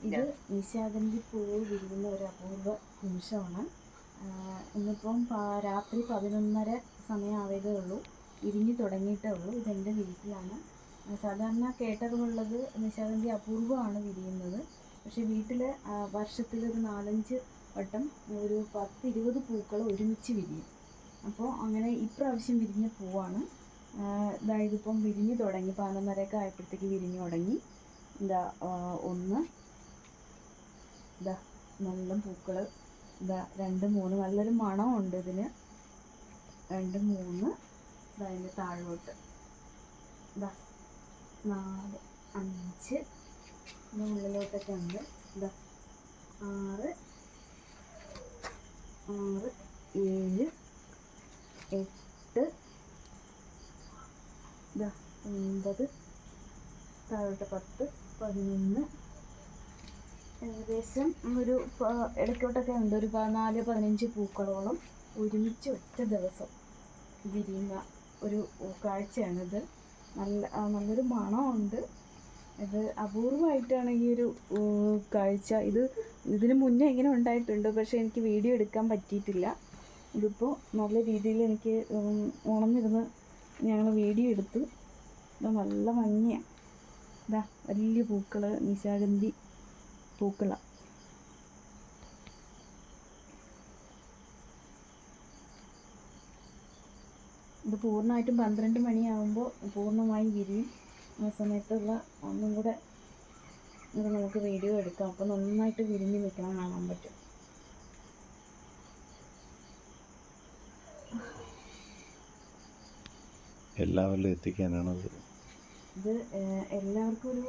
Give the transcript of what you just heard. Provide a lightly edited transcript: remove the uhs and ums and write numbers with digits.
ഇത് നിശാഗന്ധി പൂവ് വിരിയുന്ന ഒരു അപൂർവ നിമിഷമാണ്. ഇന്നിപ്പം രാത്രി 11:30 സമയമാവതേ ഉള്ളൂ, വിരിഞ്ഞു തുടങ്ങിയിട്ടേ ഉള്ളൂ. ഇതെൻ്റെ വീട്ടിലാണ്. സാധാരണ കേട്ടറിവുള്ളത് നിശാഗന്ധി അപൂർവമാണ് വിരിയുന്നത്. പക്ഷേ വീട്ടിൽ വർഷത്തിലൊരു 4-5 വട്ടം ഒരു 10-20 പൂക്കൾ ഒരുമിച്ച് വിരിയും. അപ്പോൾ അങ്ങനെ ഇപ്രാവശ്യം വിരിഞ്ഞ പൂവാണ്. ഇതിപ്പം വിരിഞ്ഞു തുടങ്ങി, 11:30 ആയപ്പോഴത്തേക്ക് വിരിഞ്ഞു തുടങ്ങി. ഒന്ന് നല്ല പൂക്കൾ, 2-3 നല്ലൊരു മണമുണ്ട് ഇതിന്. 2-3 അതിൻ്റെ താഴോട്ട് 4-5 ഉള്ളിലോട്ടൊക്കെ ഉണ്ട്. 6-7 8 9 താഴോട്ട് 10-11 ഏകദേശം ഒരു ഇടയ്ക്കോട്ടൊക്കെ ഉണ്ട് ഒരു 14-15 പൂക്കളോളം ഒരുമിച്ച് ഒറ്റ ദിവസം വിരിയുന്ന ഒരു കാഴ്ചയാണിത്. നല്ലൊരു മണമുണ്ട്. ഇത് അപൂർവമായിട്ടാണ് ഈ ഒരു കാഴ്ച. ഇതിന് മുന്നേ ഇങ്ങനെ ഉണ്ടായിട്ടുണ്ട്, പക്ഷേ എനിക്ക് വീഡിയോ എടുക്കാൻ പറ്റിയിട്ടില്ല. ഇതിപ്പോൾ നല്ല രീതിയിൽ എനിക്ക് ഉണർന്നിരുന്ന് ഞങ്ങൾ വീഡിയോ എടുത്തു. നല്ല ഭംഗിയാണ്. വലിയ പൂക്കൾ, നിശാഗന്ധി പൂക്കളാണ്. ഇത് പൂർണ്ണമായിട്ടും 12 മണിയാകുമ്പോൾ പൂർണ്ണമായി വിരിയും. ആ സമയത്തുള്ള ഒന്നും കൂടെ ഇത് നമുക്ക് വീഡിയോ എടുക്കാം. അപ്പോൾ നന്നായിട്ട് വിരിഞ്ഞ് നിൽക്കണം, കാണാൻ പറ്റും. എല്ലാവരിലും എത്തിക്കാനാണത്. ഇത് എല്ലാവർക്കും ഒരു